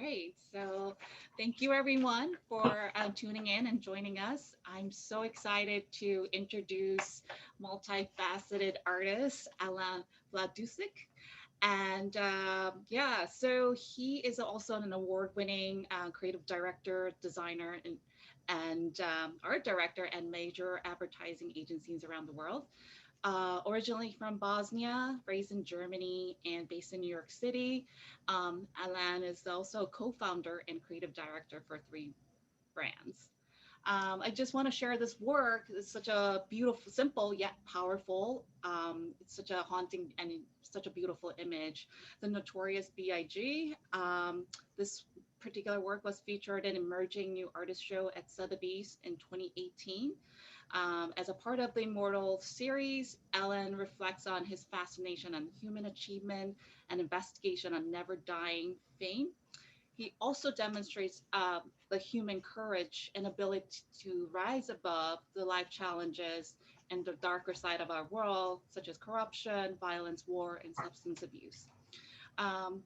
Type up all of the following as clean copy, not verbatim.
Great. So, thank you everyone for tuning in and joining us. I'm so excited to introduce multifaceted artist Alan Vladusic. And yeah, so he is also an award-winning creative director, designer, and art director and major advertising agencies around the world. Originally from Bosnia, raised in Germany, and based in New York City, Alan is also co-founder and creative director for three brands. I just want to share this work. It's such a beautiful, simple yet powerful. It's such a haunting and such a beautiful image. The Notorious B.I.G. This particular work was featured in Emerging New Artist Show at Sotheby's in 2018. As a part of the Immortal series, Ellen reflects on his fascination on human achievement and investigation on never dying fame. He also demonstrates the human courage and ability to rise above the life challenges and the darker side of our world, such as corruption, violence, war, and substance abuse.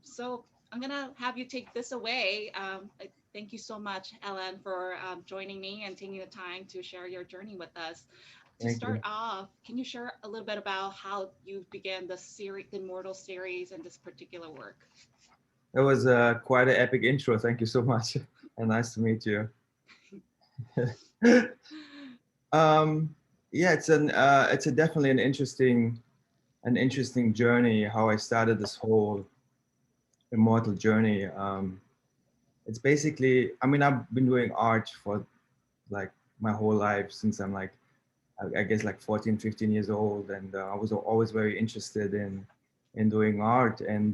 So I'm gonna have you take this away. Thank you so much, Ellen, for joining me and taking the time to share your journey with us. To Thank start you. off, can you share a little bit about how you began the series, the Immortal series, and this particular work? That was quite an epic intro. Thank you so much, and nice to meet you. um, yeah, it's a definitely an interesting journey. How I started this whole immortal journey. It's basically, I mean, I've been doing art for like my whole life since I'm like, I guess like 14, 15 years old, and I was always very interested in doing art. And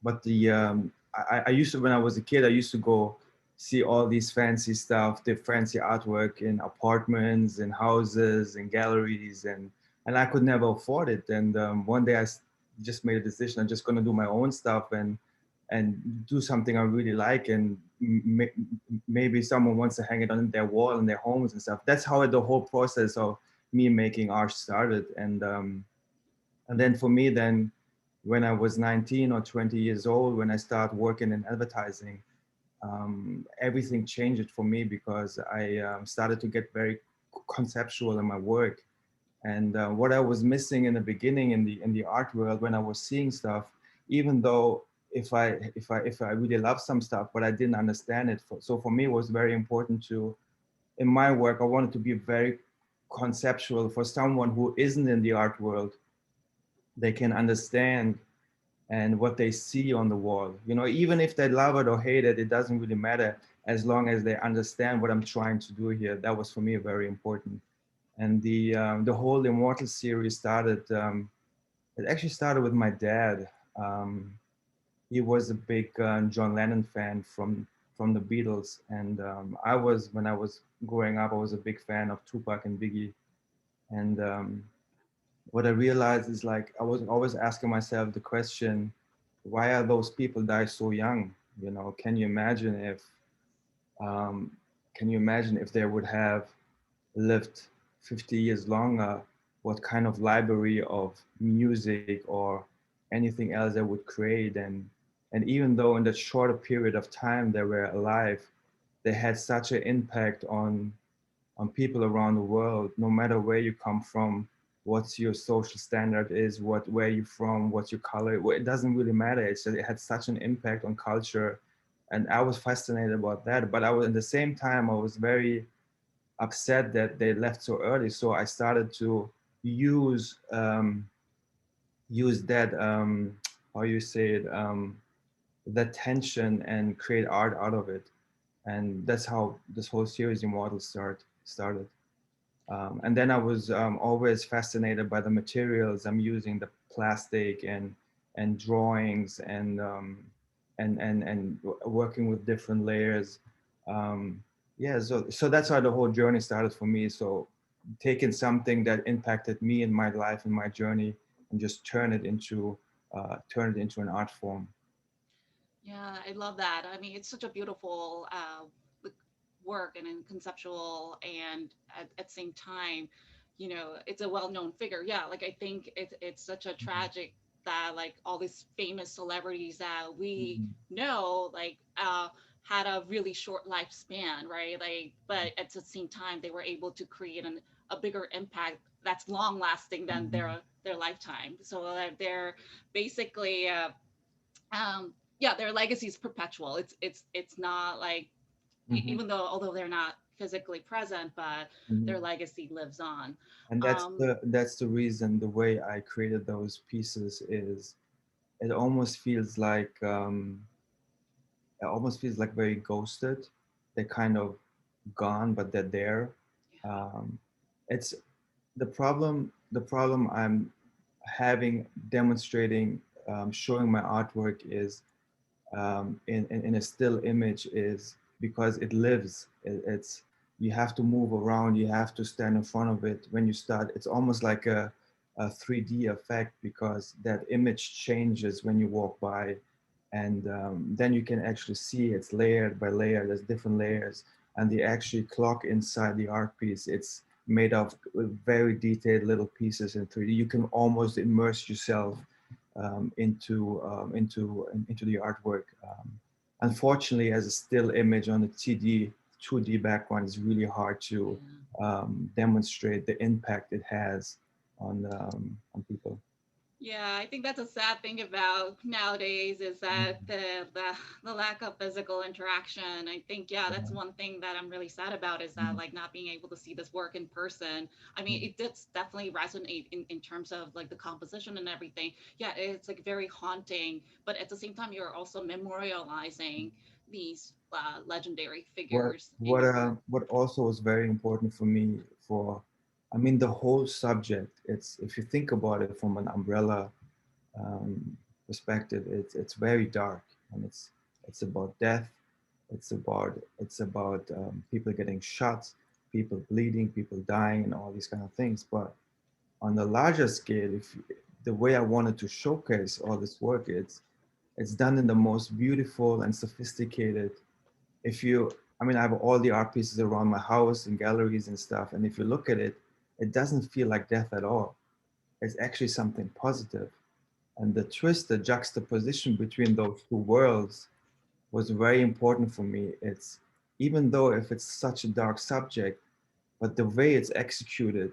but I used to, when I was a kid, I used to go see all these fancy stuff, the fancy artwork in apartments and houses and galleries, and I could never afford it. And one day just made a decision. I'm just going to do my own stuff and do something I really like, and maybe someone wants to hang it on their wall in their homes and stuff. That's how the whole process of me making art started. And then for me, then when I was 19 or 20 years old, when I started working in advertising, everything changed for me because I started to get very conceptual in my work. And what I was missing in the beginning in the art world, when I was seeing stuff, even though if I really love some stuff, but I didn't understand it. So for me, it was very important to, in my work, I wanted to be very conceptual for someone who isn't in the art world. They can understand and what they see on the wall. You know, even if they love it or hate it, it doesn't really matter as long as they understand what I'm trying to do here. That was for me very important. And the whole Immortal series started. It actually started with my dad. Um, he was a big John Lennon fan from the Beatles, and I was, when I was growing up, I was a big fan of Tupac and Biggie. And what I realized is, like, I was always asking myself the question, why are those people die so young? You know, um, can you imagine if they would have lived 50 years longer, what kind of library of music or anything else they would create? And even though in that shorter period of time they were alive, they had such an impact on people around the world, no matter where you come from, what's your social standard is, where you from, what's your color. Well, it doesn't really matter. It's just, it had such an impact on culture, and I was fascinated about that. But I was, at the same time, I was very upset that they left so early. So I started to use use that how you say it, that tension, and create art out of it. And that's how this whole series Immortal started. And then I was always fascinated by the materials I'm using, the plastic and drawings and working with different layers. Um, yeah, so that's how the whole journey started for me. So taking something that impacted me in my life and my journey and just turn it into an art form. Yeah, I love that. I mean, it's such a beautiful work and conceptual, and at the same time, it's a well-known figure. Yeah, like I think it's such a tragic that like all these famous celebrities that we Mhm. know like had a really short lifespan, right? Like, but at the same time, they were able to create a bigger impact that's long lasting than Mhm. their lifetime. So they're basically yeah, their legacy is perpetual. It's not like Mhm. even though although they're not physically present, but their Mhm. legacy lives on. And Um, that's the reason the way I created those pieces is it almost feels like it almost feels like very ghosted. They're kind of gone, but they're there. yeah, Um, it's the problem. The problem I'm having demonstrating, showing my artwork is in a still image is because it lives. It's you have to move around. You have to stand in front of it when you start. It's almost like a 3D effect because that image changes when you walk by, and then you can actually see it's layered by layer. There's different layers, and the actually clock inside the art piece. It's made of very detailed little pieces in 3D. You can almost immerse yourself into the artwork. Unfortunately, as a still image on a 2D background, it's really hard to yeah. demonstrate the impact it has on people. Yeah, I think that's a sad thing about nowadays is that Mhm. the lack of physical interaction. I think yeah, that's one thing that I'm really sad about is that Mhm. like not being able to see this work in person. I mean, Mhm. it did definitely resonate in terms of like the composition and everything. Yeah, it's like very haunting, but at the same time, you're also memorializing these legendary figures in your work. What also was very important for me for, I mean, the whole subject. It's if you think about it from an umbrella um, perspective, it's very dark, and it's about death. It's about people getting shot, people bleeding, people dying, and all these kind of things. But on the larger scale, if the way I wanted to showcase all this work, it's done in the most beautiful and sophisticated. If you, I mean, I have all the art pieces around my house and galleries and stuff, and if you look at it, it doesn't feel like death at all. It's actually something positive. And the twist, the juxtaposition between those two worlds was very important for me. It's even though if it's such a dark subject, but the way it's executed,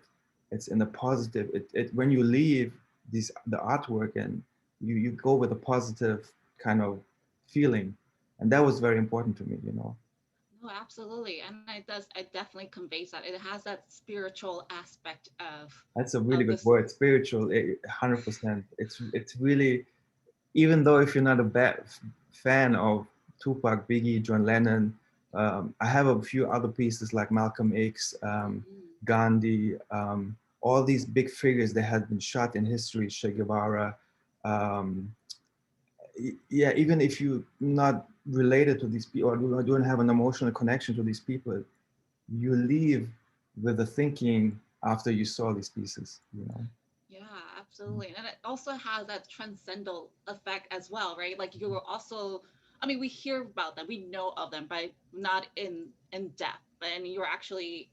it's in a positive. It when you leave the artwork and you go with a positive kind of feeling, and that was very important to me. No, absolutely, and it definitely conveys that it has that spiritual aspect That's a really of good this. word, spiritual. 100%. It's really, even though if you're not a fan of Tupac, Biggie, John Lennon, I have a few other pieces like Malcolm X, Mhm. Gandhi, all these big figures that had been shot in history, Che Guevara. Um, yeah, even if you're not related to these people or don't have an emotional connection to these people, you leave with a thinking after you saw these pieces. Yeah, absolutely. And it also has that transcendental effect as well, right? Like you were also, I mean, we hear about them, we know of them, but not in depth. And you're actually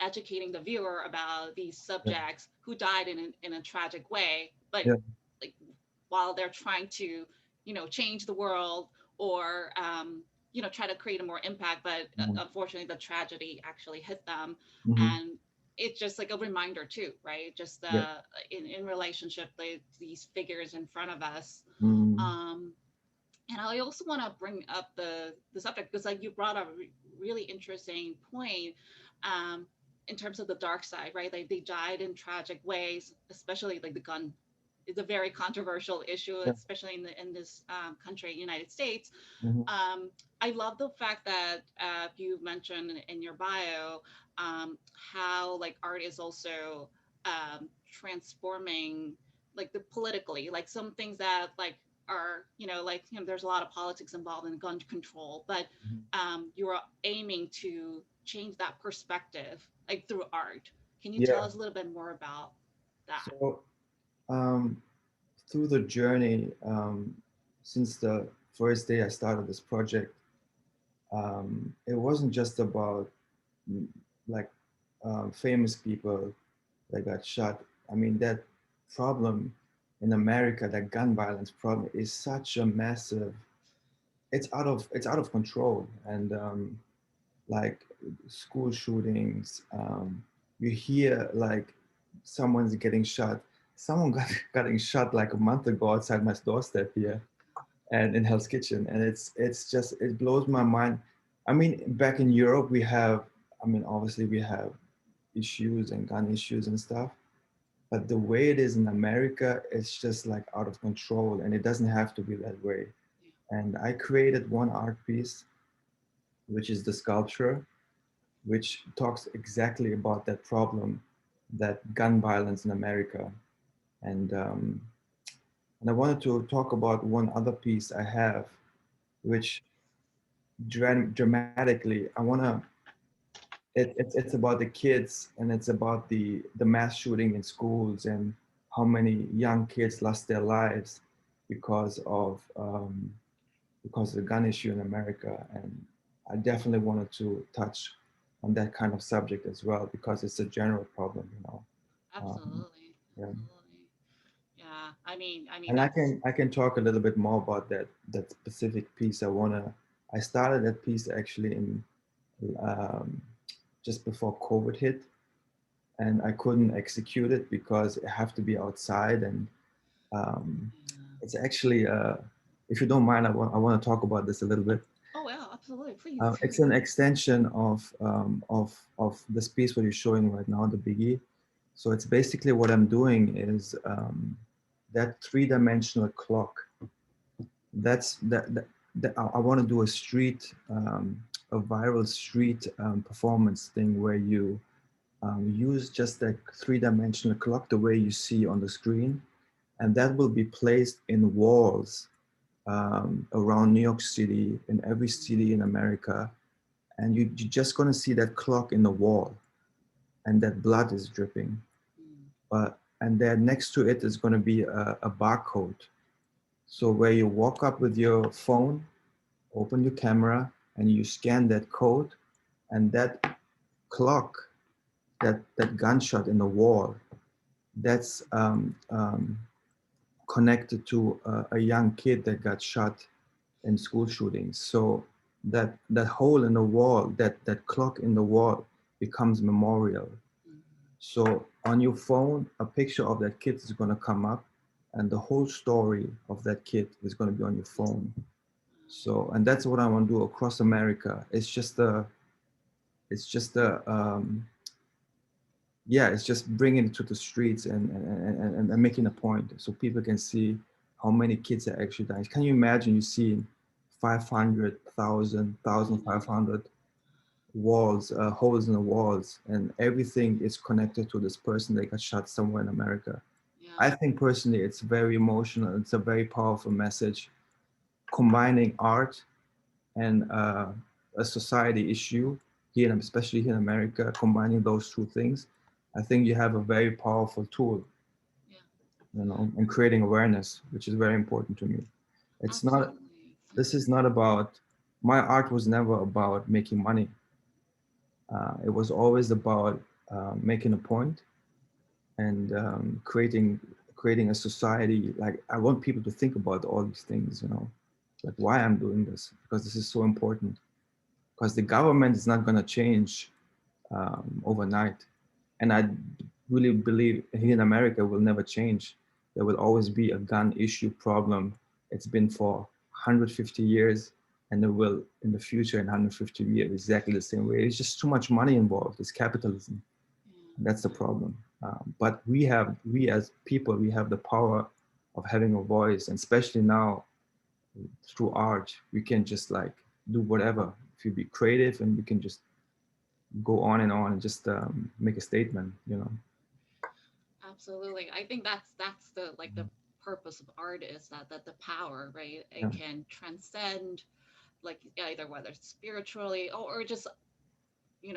educating the viewer about these Yeah, subjects who died in a tragic way, but yeah, like while they're trying to, change the world or, try to create a more impact. But mhm, unfortunately, the tragedy actually hit them. mhm, And it's just like a reminder too, right? Just yeah, in relationship, these figures in front of us. mhm, Um, and I also want to bring up the subject because like you brought up a really interesting point in terms of the dark side, right? Like they died in tragic ways, especially like the gun is a very controversial issue, yeah, especially in this country, United States. mhm, um, I love the fact that you mentioned in your bio how like art is also transforming like the politically, like some things that like are like there's a lot of politics involved in gun control, but mhm. you're aiming to change that perspective like through art. Can you tell Yeah. us a little bit more about that? So um, through the journey, since the first day I started this project, it wasn't just about mm, like famous people that got shot. I mean, that problem. in America, that gun violence problem is such a massive. It's out of control, and like school shootings. You hear like someone's getting shot. Someone got getting shot like a month ago outside my doorstep here, and in Hell's Kitchen, and it's just it blows my mind. I mean, back in Europe, we have. I mean, obviously we have issues and gun issues and stuff, but the way it is in America, it's just like out of control, and it doesn't have to be that way. Yeah. And I created one art piece, which is the sculpture, which talks exactly about that problem, that gun violence in America. And um, and I wanted to talk about one other piece I have, which dramatically I want to. It's about the kids, and it's about the mass shooting in schools and how many young kids lost their lives because of the gun issue in America. And I definitely wanted to touch on that kind of subject as well because it's a general problem, you know. Absolutely. Yeah. Absolutely. Yeah. I mean And that's I can talk a little bit more about that specific piece. I started that piece actually in um, just before COVID hit, and I couldn't execute it because I have to be outside. And um, yeah. it's actually, if you don't mind, I want to talk about this a little bit. Oh yeah, absolutely. Please. It's an extension of this piece what you're showing right now, the biggie. So it's basically what I'm doing is that three-dimensional clock. That's that I want to do a viral street performance thing where you use just that three-dimensional clock the way you see on the screen, and that will be placed in walls around New York City, in every city in America, and you're just going to see that clock in the wall, and that blood is dripping. Mm, But and then next to it is going to be a barcode. So where you walk up with your phone, open your camera, and you scan that code, and that clock, that gunshot in the wall, that's connected to a young kid that got shot in school shootings. So that hole in the wall, that clock in the wall becomes memorial. mm, So on your phone, a picture of that kid is going to come up, and the whole story of that kid is going to be on your phone. So, and that's what I want to do across America. It's just yeah, it's just bringing it to the streets and making a point so people can see how many kids are actually dying. Can you imagine you seeing 500,000, mm, 1,500 walls, holes in the walls, and everything is connected to this person that got shot somewhere in America? I yeah. think personally it's very emotional. It's a very powerful message combining art and a society issue here, especially here in America, combining those two things, I think you have a very powerful tool, Yeah. you know, in creating awareness, which is very important to me. It's not, Absolutely. this is not about, my art was never about making money. It was always about making a point and creating a society. Like I want people to think about all these things, you know, like why I'm doing this, because this is so important. Because the government is not going to change overnight. And I really believe here in America will never change. There will always be a gun issue problem. It's been for 150 years, and there will in the future in 150 years exactly the same way. It's just too much money involved. It's capitalism. That's the problem. But we as people, we have the power of having a voice, and especially now through art, we can just like do whatever. If you be creative, and we can just go on and just make a statement, you know. Absolutely. I think that's the like the purpose of art is that the power, right? Yeah. It can transcend like either whether it's spiritually or just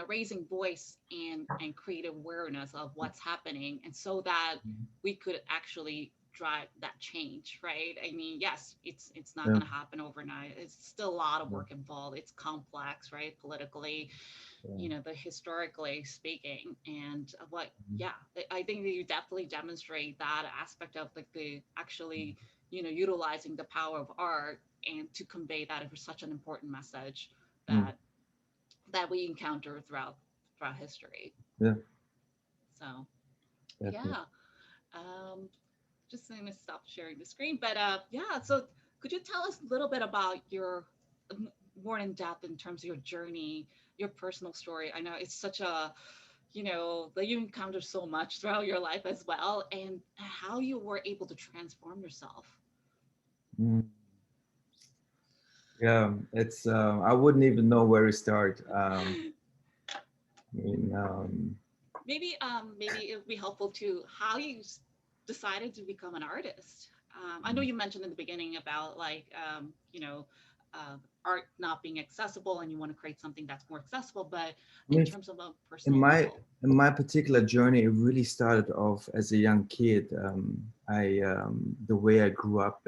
raising voice and create awareness of what's happening and so that we could actually drive that change, right? I mean, yes, it's not Yeah. going to happen overnight. It's still a lot of Yeah. work involved. It's complex, right? Politically, Yeah. the historically speaking, and what, Mhm. yeah, I think that you definitely demonstrate that aspect of like the actually, utilizing the power of art and to convey that for such an important message Mm. that we encounter throughout history. Yeah. So Definitely. yeah, um, just going to stop sharing the screen. But yeah, so could you tell us a little bit about your more in depth in terms of your journey, your personal story? I know it's such a that you encountered so much throughout your life as well, and how you were able to transform yourself. Mm. Yeah, it's I wouldn't even know where to start. I mean, Maybe it would be helpful to how you decided to become an artist. I know you mentioned in the beginning about like art not being accessible and you want to create something that's more accessible, but I in mean, terms of a in personal my level. in my particular journey, it really started off as a young kid. I The way I grew up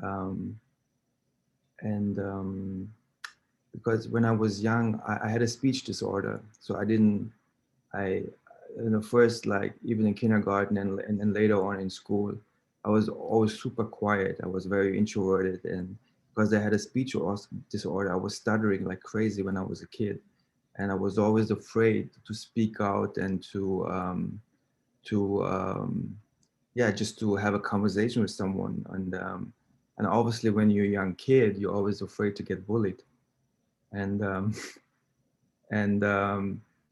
um, and because when I was young, I had a speech disorder, so I didn't. I first, like, even in kindergarten and then later on in school, I was always super quiet. I was very introverted, and because I had a disorder, I was stuttering like crazy when I was a kid, and I was always afraid to speak out and to yeah, just to have a conversation with someone. And obviously, when you're a young kid, you're always afraid to get bullied, and and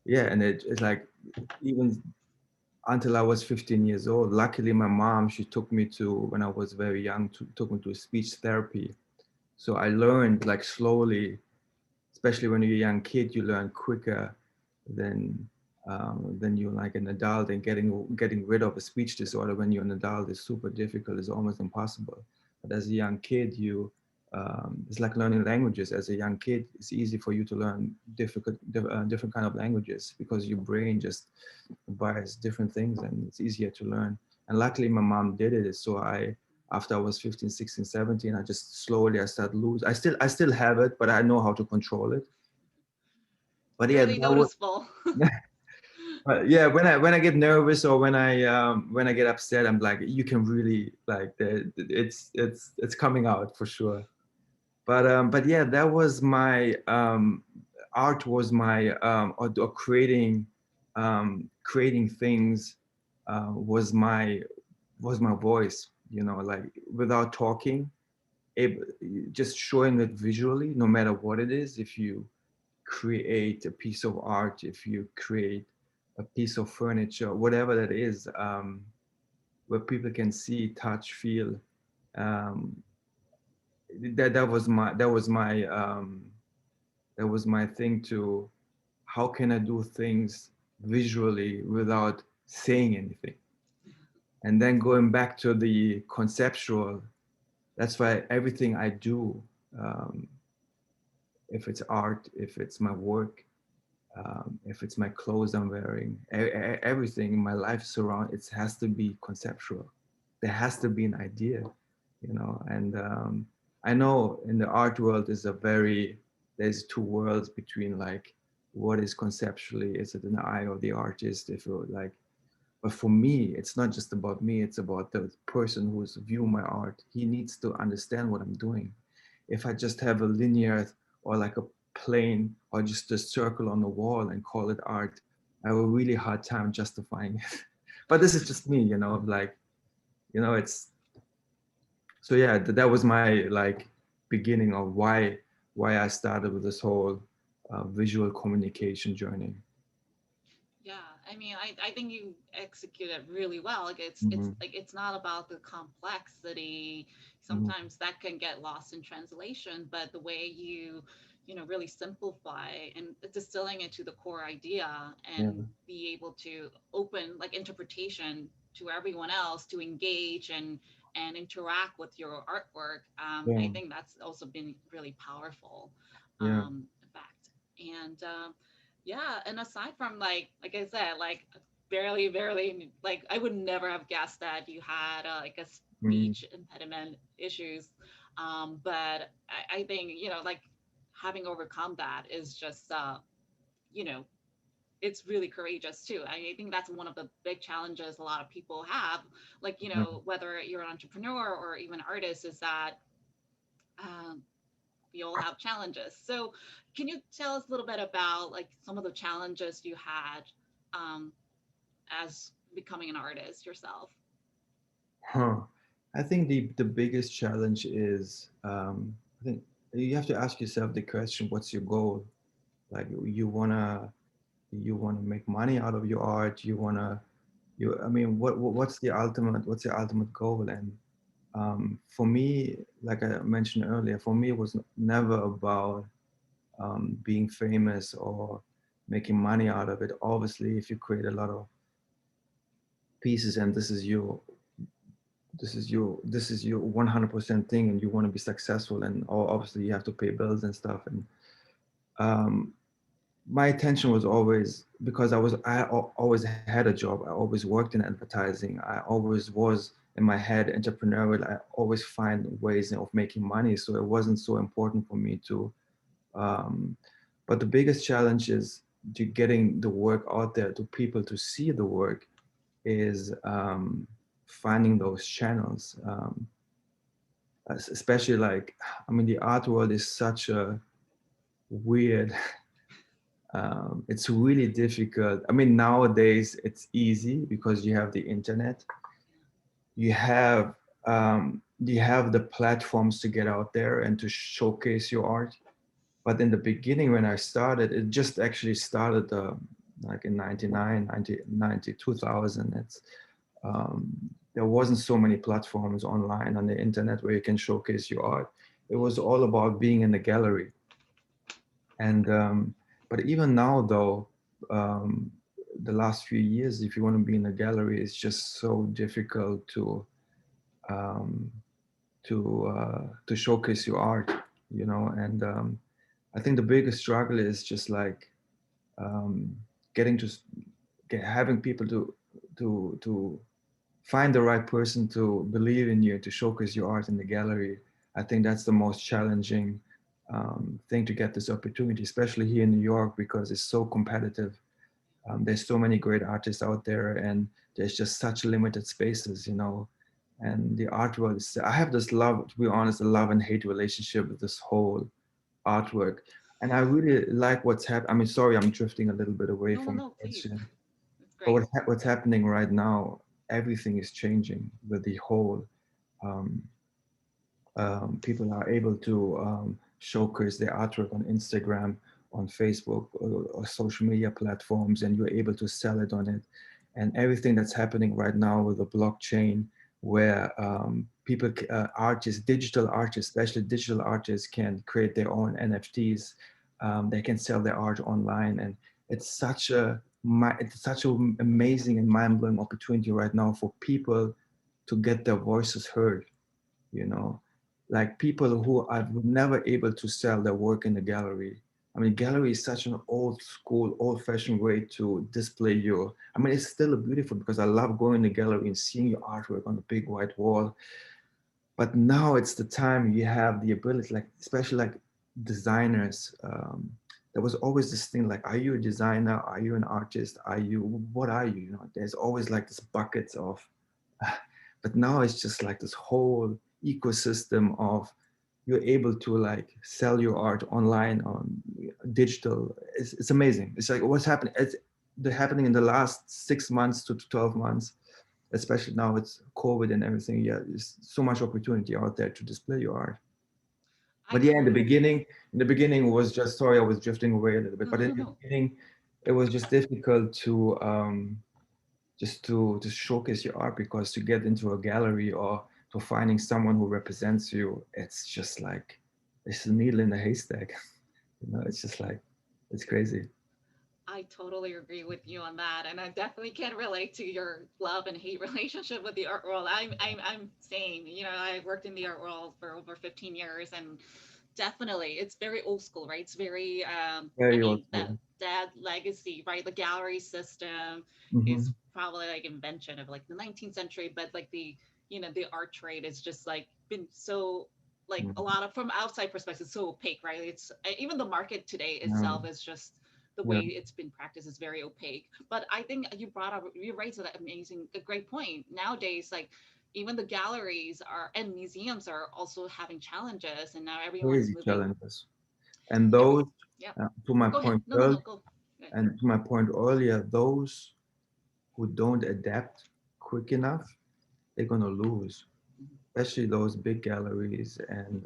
yeah, and it's like, even until I was 15 years old. Luckily, my mom, she took me to, when I was very young, took me to speech therapy. So I learned, like, slowly, especially when you're a young kid, you learn quicker than than you, like, an adult. And getting rid of a speech disorder when you're an adult is super difficult. It's almost impossible. But as a young kid, it's like learning languages. As a young kid, it's easy for you to learn different kind of languages, because your brain just buys different things and it's easier to learn. And luckily, my mom did it. So after I was 15, 16, 17, I just slowly, I started lose. I still have it, but I know how to control it. But yeah, Really that was noticeable. yeah, when I get nervous, or when I get upset, I'm like, you can really, like, it's coming out for sure. But yeah, that was my art was my or creating things was my voice, like, without talking, able, just showing it visually, no matter what it is. If you create a piece of art, if you create a piece of furniture, whatever that is, where people can see, touch, feel, um, that was my thing. To How can I do things visually without saying anything? And then going back to the conceptual, that's why everything I do, um, if it's art, if it's my work, if it's my clothes I'm wearing, everything in my life it has to be conceptual. There has to be an idea, And I know in the art world there's two worlds between, like, what is conceptually, is it an eye of the artist, if it, like, but for me, it's not just about me, it's about the person who's viewing my art. He needs to understand what I'm doing. If I just have a linear, or like a plane, or just a circle on the wall and call it art, I have a really hard time justifying it. But this is just me, like, it's, so yeah, that was my, like, beginning of why I started with this whole visual communication journey. Yeah, I mean, I think you execute it really well. Like it's Hmm. like it's not about the complexity. Hmm. Sometimes that can get lost in translation, but the way really simplify and distilling it to the core idea Yeah, and be able to open like interpretation to everyone else to engage and interact with your artwork. yeah, I think that's also been really powerful yeah. fact. And yeah, and aside from like I said, like barely, like I would never have guessed that you had like a Mm, speech impediment issues. But I think, like having overcome that is just, you know, it's really courageous too. I think that's one of the big challenges a lot of people have, like, mm. whether you're an entrepreneur or even artist, is that um, we all have challenges. So, can you tell us a little bit about like some of the challenges you had um, as becoming an artist yourself? Huh. I think the biggest challenge is I think you have to ask yourself the question, what's your goal? Like you wanna make money out of your art. I mean, what's the ultimate goal? And for me, like I mentioned earlier, for me it was never about being famous or making money out of it. Obviously, if you create a lot of pieces and this is your 100% thing and you want to be successful, and obviously you have to pay bills and stuff. And um, my attention was always, because always had a job. I always worked in advertising. I always was in my head entrepreneurial. I always find ways of making money, so it wasn't so important for me to um, but the biggest challenge is to getting the work out there to people to see the work, is finding those channels. Especially, like, I mean, the art world is such a weird, it's really difficult. I mean, nowadays it's easy because you have the internet, you have the platforms to get out there and to showcase your art. But in the beginning, when I started, it just actually started like in 99, 90, 2000. Um, there wasn't so many platforms online on the internet where you can showcase your art. It was all about being in the gallery. And but even now, though, um, the last few years, if you want to be in a gallery, it's just so difficult um, to showcase your art, and I think the biggest struggle is just like um, getting to having people to find the right person to believe in you, to showcase your art in the gallery. I think that's the most challenging thing, to get this opportunity, especially here in New York, because it's so competitive. There's so many great artists out there, and there's just such limited spaces. And the art world is, I have this love, to be honest, a love and hate relationship with this whole artwork. And I really like what's happening. I mean, sorry, I'm drifting a little bit away No, no, from the no, please. question. It's But great. what's happening right now, everything is changing with the whole um, people are able to showcase their artwork on Instagram, on Facebook, or social media platforms, and you're able to sell it on it. And everything that's happening right now with the blockchain, where people, artists, digital artists, especially digital artists, can create their own NFTs. They can sell their art online, and it's such an amazing and mind-blowing opportunity right now for people to get their voices heard, you know like people who are never able to sell their work in the gallery. I mean, gallery is such an old school, old-fashioned way to display your, I mean, it's still beautiful because I love going to the gallery and seeing your artwork on the big white wall. But now it's the time you have the ability, like, especially like designers. There was always this thing like, are you a designer? Are you an artist? What are you? There's always like this buckets of, but now it's just like this whole ecosystem of, you're able to like sell your art online on digital. It's amazing. It's like what's happening. It's happening in the last 6 months to 12 months, especially now it's COVID and everything. Yeah, there's so much opportunity out there to display your art. I But yeah, in the totally. beginning, it was just, sorry, I was drifting away a little bit. No, But no, in no, the no. beginning, it was just difficult to just to showcase your art, because to get into a gallery or to finding someone who represents you, it's just like it's a needle in a haystack. It's just like it's crazy. I totally agree with you on that, and I definitely can relate to your love and hate relationship with the art world. I'm same. I worked in the art world for over 15 years, and definitely it's very old school, right? It's very, I Very mean, old that school. that legacy, right? The gallery system Hmm. is probably like invention of like the 19th century, but like the, the art trade is just like been so, like a Mm. lot of, from outside perspective, so opaque, right? It's even the market today Yeah, itself is just, the way yeah, it's been practiced is very opaque. But I think you raised that amazing, a great point. Nowadays, like even the galleries are and museums are also having challenges, and now everyone's crazy moving. challenges. And Every those, Yeah. to my Go ahead. point No, no, earlier, no. Go. Good. and to my point earlier, those who don't adapt quick enough, they're gonna lose. Especially those big galleries and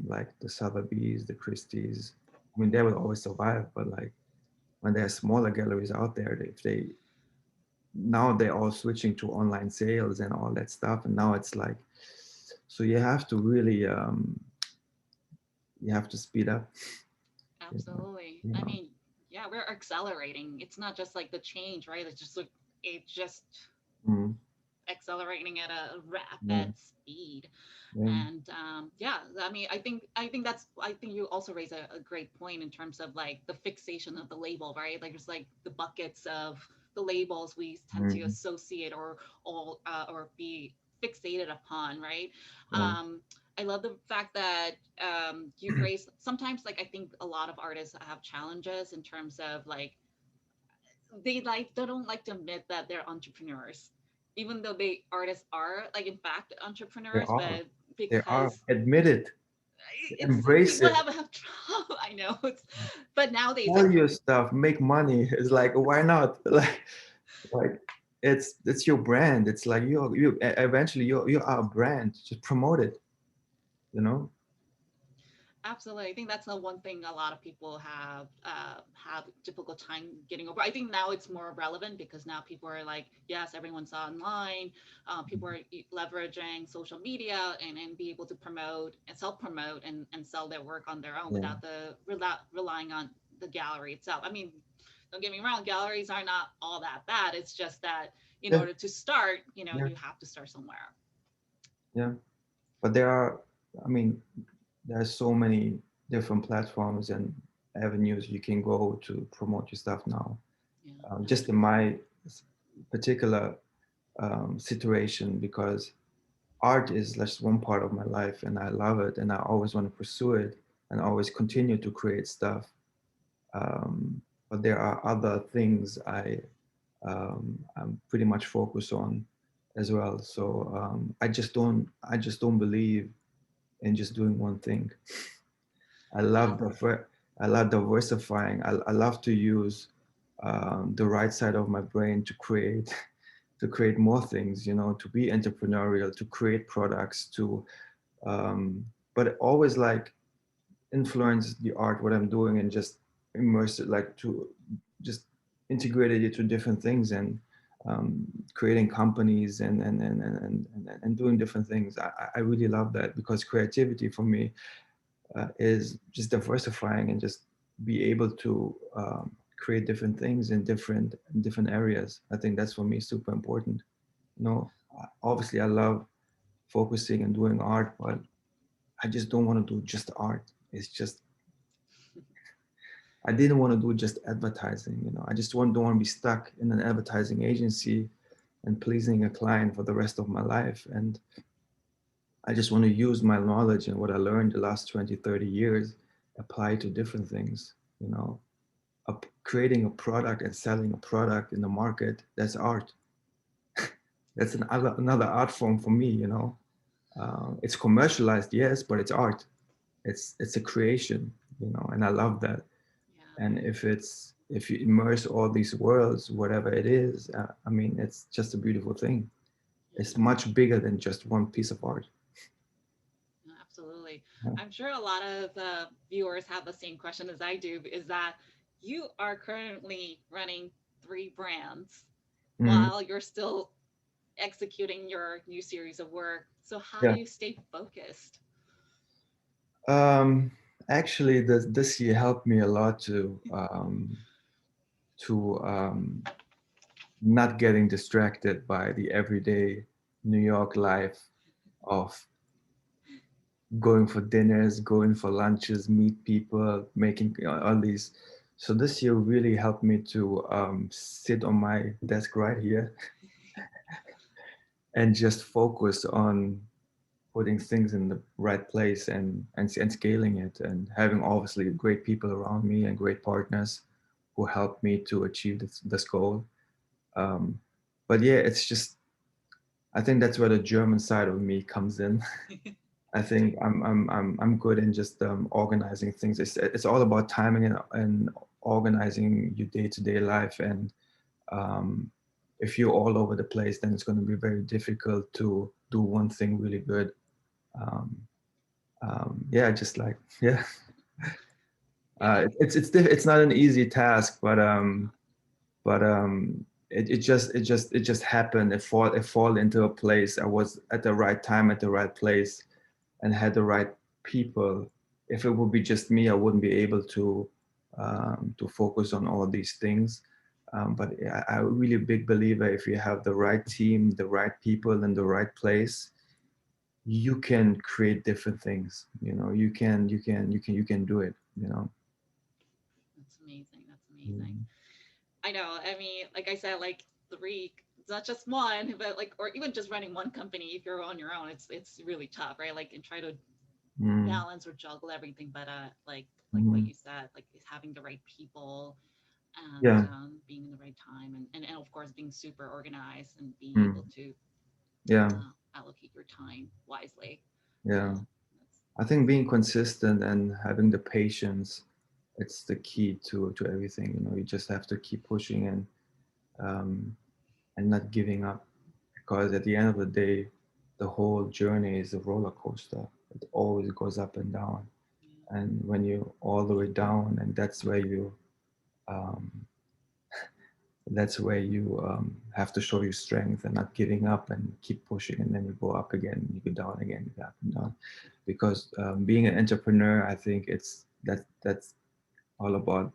like the Sotheby's, the Christie's. I mean, they will always survive, but like when there are smaller galleries out there, if they now they're all switching to online sales and all that stuff, and now it's like, so you have to really you have to speed up. You know, Absolutely. you I know. mean, yeah, we're accelerating. It's not just like the change, right? It's just like it just Mm, accelerating at a yeah, rapid speed. yeah, And yeah, I mean, I think you also raise a great point in terms of like the fixation of the label, right? Like there's like the buckets of the labels we tend to mm, associate or be fixated upon, right? yeah, um I love the fact that you raise, sometimes like I think a lot of artists have challenges in terms of like they don't like to admit that they're entrepreneurs, even though they artists are like in fact they entrepreneurs, are. but They are. because Admit it. it's Embrace people it. have trouble. I know it's, but nowadays Sell like your stuff. Make money. It's like why not? Like it's your brand. It's like eventually you are a brand. Just promote it. You know. absolutely, I think that's the one thing a lot of people have difficult time getting over. I think now it's more relevant because now people are like, yes, everyone's online. People are leveraging social media and be able to promote and self promote and sell their work on their own Yeah. without relying on the gallery itself. I mean, don't get me wrong, galleries are not all that bad. It's just that in Yeah. order to start, Yeah. you have to start somewhere. Yeah. But there are. I mean, there are so many different platforms and avenues you can go to promote your stuff now. Yeah, Just in absolutely. my particular situation, because art is just one part of my life and I love it and I always want to pursue it and always continue to create stuff. But there are other things I'm pretty much focused on as well. So I just don't believe in just doing one thing. I love Ab- I love diversifying. I love to use the right side of my brain to create to create more things. You know, to be entrepreneurial, to create products, to but always like influence the art what I'm doing and just immerse it like to just integrate it into different things and creating companies and doing different things. I really love that because creativity for me is just diversifying and just be able to create different things in different areas. I think that's for me super important. You know, obviously I love focusing and doing art, but I just don't want to do just art. It's just I didn't want to do just advertising. You know, I just don't want to be stuck in an advertising agency and pleasing a client for the rest of my life. And I just want to use my knowledge and what I learned the last 20, 30 years, apply to different things, you know, creating a product and selling a product in the market. That's art. That's another art form for me, you know. It's commercialized, yes, but it's art. It's a creation, you know, and I love that. yeah. And if you immerse all these worlds, whatever it is, I mean, it's just a beautiful thing. It's Yeah. much bigger than just one piece of art. No, absolutely. Yeah. I'm sure a lot of viewers have the same question as I do, is that you are currently running three brands Mhm. while you're still executing your new series of work. So how do Yeah. you stay focused? Um, Actually, this year helped me a lot to not getting distracted by the everyday New York life of going for dinners, going for lunches, meet people, making all these. So this year really helped me to sit on my desk right here and just focus on putting things in the right place and scaling it, and having obviously great people around me and great partners who helped me to achieve this goal. Um, but yeah, it's just, I think that's where the German side of me comes in. I think I'm good in just organizing things. It's all about timing and organizing your day-to-day life. And um, if you're all over the place, then it's going to be very difficult to do one thing really good. Um, yeah, just like yeah, Yeah. it's not an easy task, but it just happened. It fall into a place. I was at the right time at the right place and had the right people. If it would be just me, I wouldn't be able to focus on all these things. But I'm a really big believer, if you have the right team, the right people in the right place, you can create different things. You can do it. That's amazing. That's amazing. Mm. I know. I mean, like I said, like three, it's not just one, but like, or even just running one company, if you're on your own, it's really tough, right? Like, and try to Mm. balance or juggle everything. But like what Mm. you said, like is having the right people and Yeah. being in the right time, and of course being super organized and being Mm. able to Yeah. allocate your time wisely. Yeah. Uh, I think being consistent and having the patience, it's the key to everything. You just have to keep pushing um, and not giving up, because at the end of the day, the whole journey is a roller coaster. It always goes up and down, yeah, and when you're all the way down, and um, have to show your strength and not giving up and keep pushing, and then you go up again, you go down again, you go up and down. Because being an entrepreneur, I think that's all about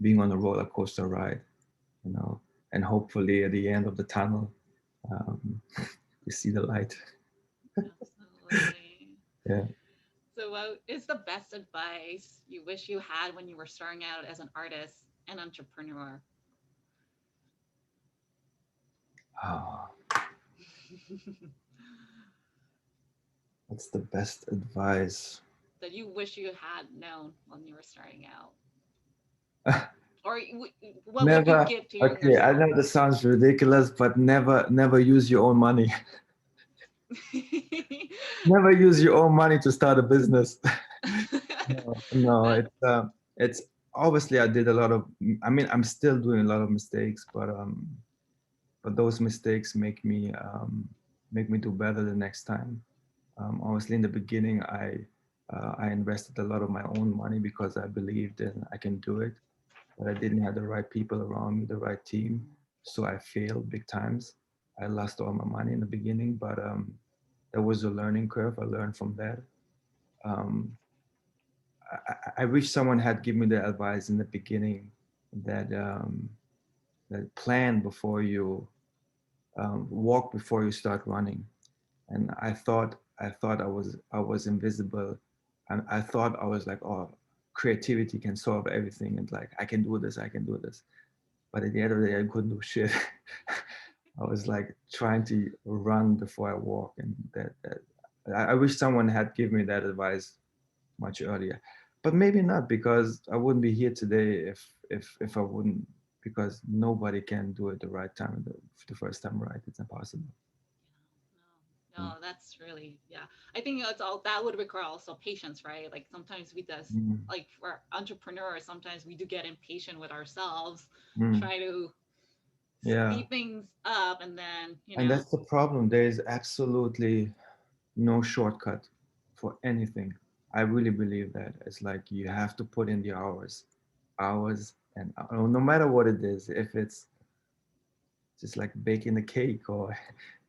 being on a roller coaster ride, you know, and hopefully at the end of the tunnel, um, you see the light. absolutely. Yeah. So, what is the best advice you wish you had when you were starting out as an artist and entrepreneur? Ah, what's the best advice? That you wish you had known when you were starting out, or what would you Never. give to younger Okay, I self? know this sounds ridiculous, but never use your own money. Never use your own money to start a business. No, no, That, it's obviously I did a lot of. I mean, I'm still doing a lot of mistakes, but those mistakes make me do better the next time. Obviously, in the beginning, I invested a lot of my own money because I believed that I can do it, but I didn't have the right people around me, the right team, so I failed big times. I lost all my money in the beginning, but there was a learning curve. I learned from that. Um, I wish someone had given me the advice in the beginning that that plan before you walk before you start running. And I thought I was invisible, and I thought I was like, oh, creativity can solve everything, and like I can do this. But at the end of the day, I couldn't do shit. I was like trying to run before I walk, and that I wish someone had given me that advice much earlier. But maybe not, because I wouldn't be here today if I wouldn't, because nobody can do it the right time, the first time right. It's impossible. no, no, that's really, yeah. I think it's all that would require also patience, right? Like sometimes we just, Mm. like for entrepreneurs, sometimes we do get impatient with ourselves, Mm. try to Yeah. speed things up, and then And that's the problem. There is absolutely no shortcut for anything. I really believe that. It's like you have to put in the hours, and no matter what it is, if it's just like baking a cake, or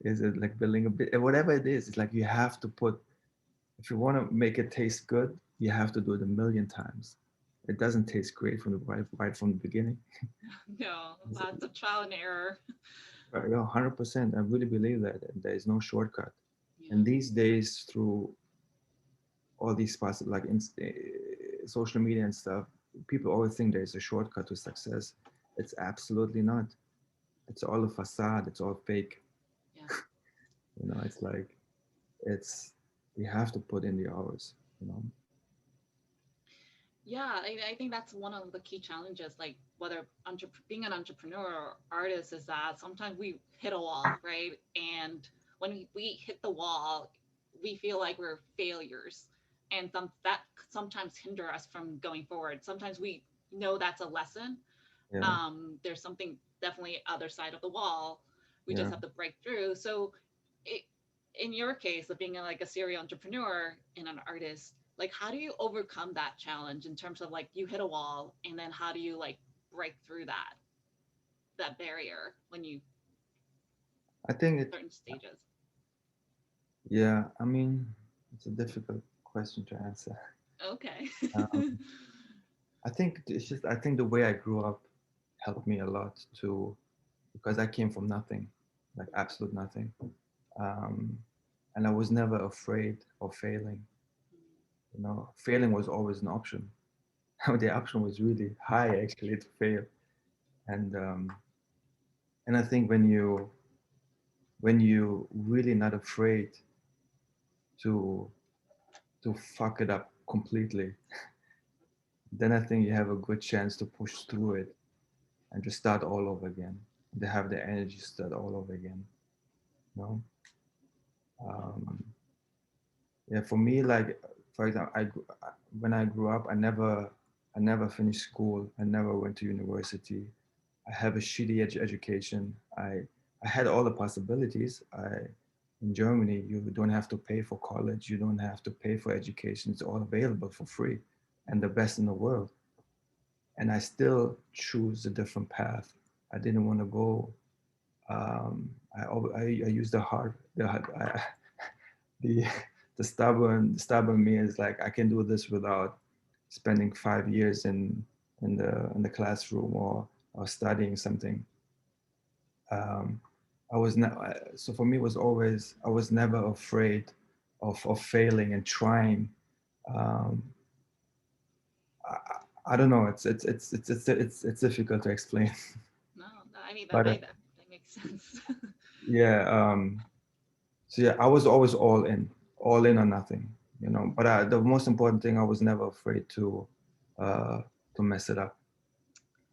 is it like building a bit, whatever it is, it's like you have to put, if you want to make it taste good, you have to do it a million times. It doesn't taste great from the right from the beginning. no, lots of trial and error. Right, yeah, 100%. I really believe that there is no shortcut. And Yeah, these days, through all these parts, like social media and stuff, people always think there's a shortcut to success. It's absolutely not. It's all a facade. It's all fake. Yeah. You know, it's like it's you have to put in the hours. You know. Yeah, I think that's one of the key challenges, like whether being an entrepreneur or artist, is that sometimes we hit a wall, right? And when we hit the wall, we feel like we're failures, and that sometimes hinder us from going forward. Sometimes we know that's a lesson. Yeah. There's something definitely other side of the wall. We just Yeah. have to break through. So, it, in your case of being like a serial entrepreneur and an artist, like how do you overcome that challenge in terms of like you hit a wall and then how do you like break through that barrier when you I think it. certain stages? Yeah. I mean, it's a difficult question to answer. Okay. Um, I think it's just. I think the way I grew up helped me a lot to because I came from nothing, like absolute nothing, um, and I was never afraid of failing. You know, failing was always an option. The option was really high actually to fail, and um, and I think when you really not afraid to fuck it up completely, then I think you have a good chance to push through it and just start all over again. To have the energy to start all over again. You know, um, yeah. For me, like for example, when I grew up, I never finished school. I never went to university. I have a shitty education. I had all the possibilities. In Germany, you don't have to pay for college. You don't have to pay for education. It's all available for free, and the best in the world. And I still choose a different path. I didn't want to go. I use the hard the stubborn me is like I can do this without spending 5 years in the classroom or studying something. um, I was not so for me it was always I was never afraid of failing and trying. um, I don't know, it's difficult to explain. No, I mean But that makes sense. yeah, so yeah, I was always all in or nothing, you know. But the most important thing, I was never afraid uh, to mess it up,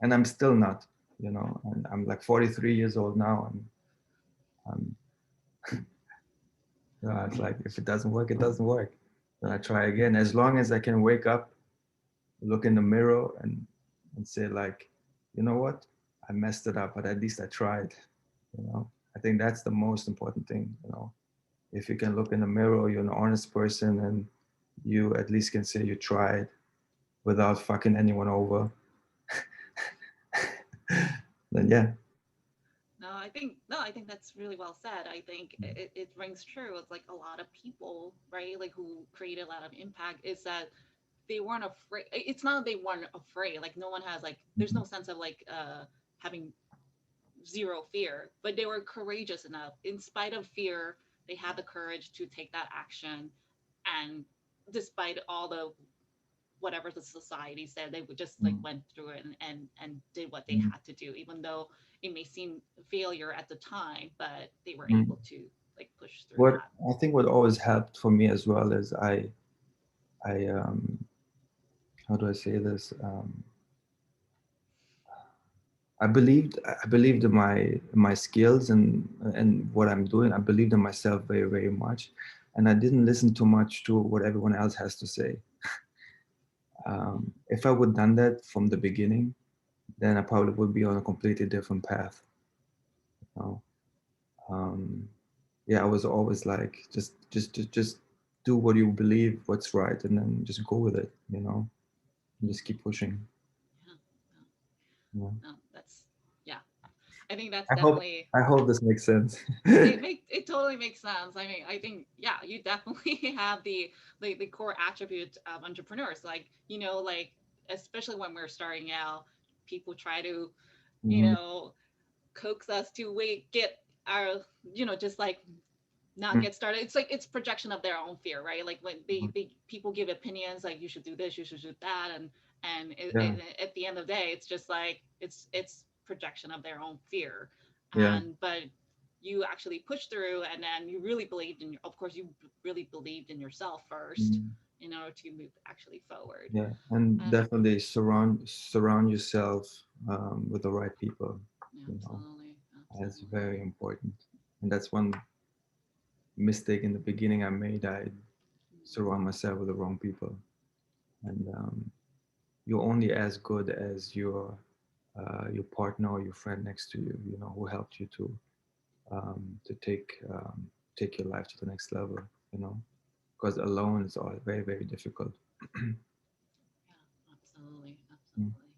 and I'm still not, you know. And I'm like 43 years old now, and I'm, it's like if it doesn't work, it doesn't work. Then I try again. As long as I can wake up, look in the mirror, and say like, you know what, I messed it up, but at least I tried. You know, I think that's the most important thing. You know, if you can look in the mirror, you're an honest person, and you at least can say you tried without fucking anyone over. Then yeah. No, I think that's really well said. I think it rings true. It's like a lot of people, right? Like who created a lot of impact is that they weren't afraid. It's not that they weren't afraid. Like no one has like there's no sense of like having zero fear, but they were courageous enough. In spite of fear, they had the courage to take that action, and despite all the whatever the society said, they would just like Mm-hmm. went through it and did what they Mm-hmm. had to do, even though it may seem failure at the time, but they were Mm-hmm. able to like push through What that. I think what always helped for me as well is I how do I say this? I believed in my skills and what I'm doing. I believed in myself very very much, and I didn't listen too much to what everyone else has to say. If I would done that from the beginning, then I probably would be on a completely different path. You know? um, yeah, I was always like, just do what you believe, what's right, and then just go with it. You know, and just keep pushing. Yeah, You know? no, no, that's yeah. I think that's I hope definitely I hope this makes sense. it totally makes sense. I mean, I think yeah, you definitely have the core attributes of entrepreneurs. Like like especially when we're starting out, people try to you Mhm. know coax us to wait get our just like not Mm. get started. It's like it's projection of their own fear, right? Like when they people give opinions like you should do this, you should do that, Yeah, and at the end of the day, it's just like it's projection of their own fear, yeah, and but you actually push through, and then you really believed in of course you really believed in yourself first mm, in order to move actually forward. yeah, and And definitely surround yourself with the right people. yeah, You know, absolutely, that's absolutely. very important, and that's one mistake in the beginning I made. I surround myself with the wrong people, and you're only as good as your partner or your friend next to you. You know, who helped you to take your life to the next level. You know, because alone is all very very difficult. Yeah, absolutely, Mm. absolutely.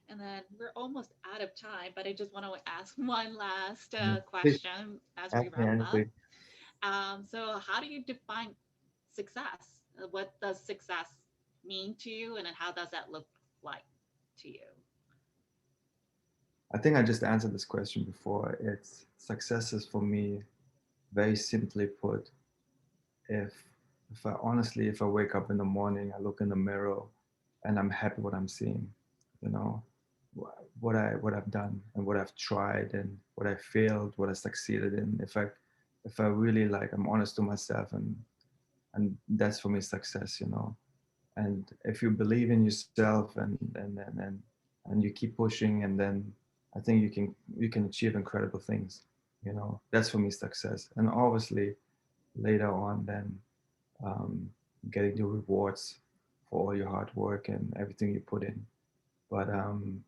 And then we're almost out of time, but I just want to ask one last Yeah. Please question as we ask me wrap up. anything. So, how do you define success? What does success mean to you, and then how does that look like to you? I think I just answered this question before. It's success is for me, very simply put, if if I honestly, if I wake up in the morning, I look in the mirror and I'm happy what I'm seeing, you know, what I've done and what I've tried and what I failed, what I succeeded in. If I really like I'm honest to myself and that's for me success, you know. And if you believe in yourself and you keep pushing and then I think you can achieve incredible things, you know. That's for me success. And obviously later on then um, getting the rewards for all your hard work and everything you put in. But um,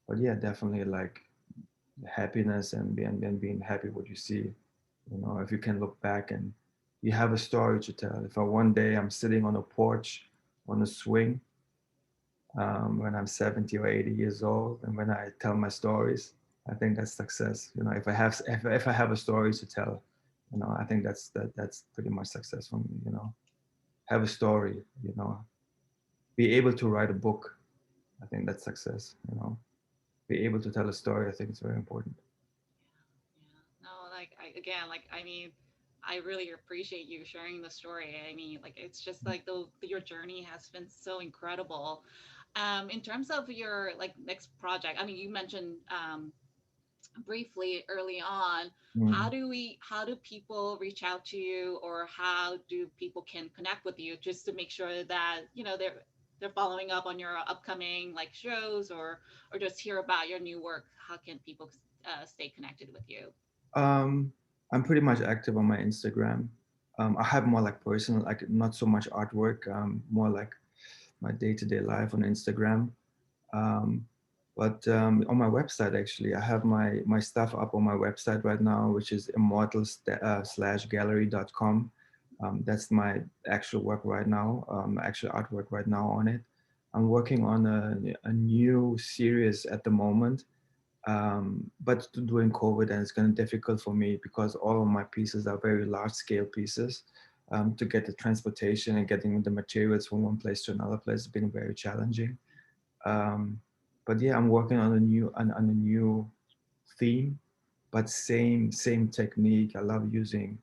but yeah, definitely like happiness and being happy what you see. You know, if you can look back and you have a story to tell. If I one day I'm sitting on a porch on a swing when I'm 70 or 80 years old, and when I tell my stories, I think that's success. You know, if I have a story to tell, you know, I think that's pretty much success for me. You know, have a story. You know, be able to write a book. I think that's success. You know, be able to tell a story. I think it's very important. Yeah. No, like again, like I mean, I really appreciate you sharing the story. I mean, like it's just like your journey has been so incredible. In terms of your like next project, I mean, you mentioned briefly early on. Mm. How do people reach out to you, or how do people can connect with you, just to make sure that they're following up on your upcoming like shows, or just hear about your new work? How can people stay connected with you? Um, I'm pretty much active on my Instagram. I have more like personal, like not so much artwork, more like my day-to-day life on Instagram. Um, but on my website, actually, I have my stuff up on my website right now, which is immortal slash gallery.com. That's my actual work right now, actual artwork right now on it. I'm working on a new series at the moment, but during COVID, and it's kind of difficult for me because all of my pieces are very large scale pieces. To get the transportation and getting the materials from one place to another place has been very challenging. Um, but yeah, I'm working on a new theme, but same technique. I love using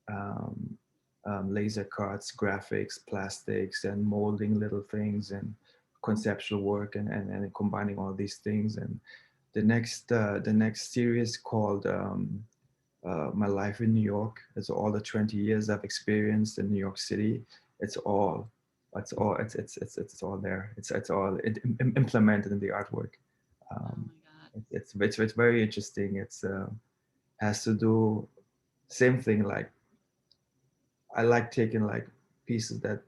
um, laser cuts, graphics, plastics, and molding little things and conceptual work and combining all these things. And the next series called My Life in New York. It's all the 20 years I've experienced in New York City. It's all it's all there. It's all implemented in the artwork. Oh Um, my god. it's very interesting. It's has to do same thing. Like I like taking like pieces that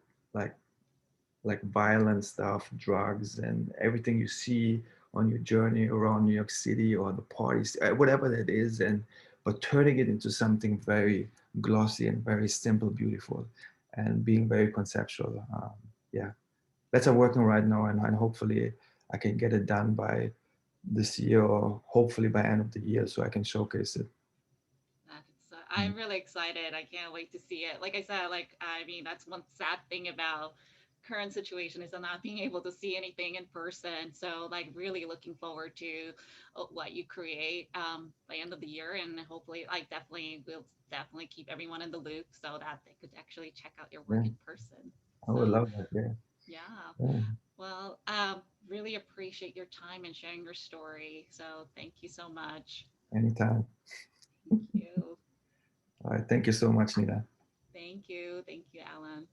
like violent stuff, drugs, and everything you see on your journey around New York City or the parties, whatever that is, and but turning it into something very glossy and very simple, beautiful, and being very conceptual. Yeah, that's what I'm working right now, and hopefully I can get it done by this year or hopefully by end of the year so I can showcase it. I'm really excited. I can't wait to see it. Like I said, like I mean, that's one sad thing about current situation is not being able to see anything in person. So like really looking forward to what you create by end of the year, and hopefully like definitely we'll definitely keep everyone in the loop so that they could actually check out your work Yeah, in person. I would So love that. Yeah, yeah, yeah. well, really appreciate your time and sharing your story. So thank you so much. Anytime. Thank you. All right. Thank you so much, Nina. Thank you. Thank you, Alan.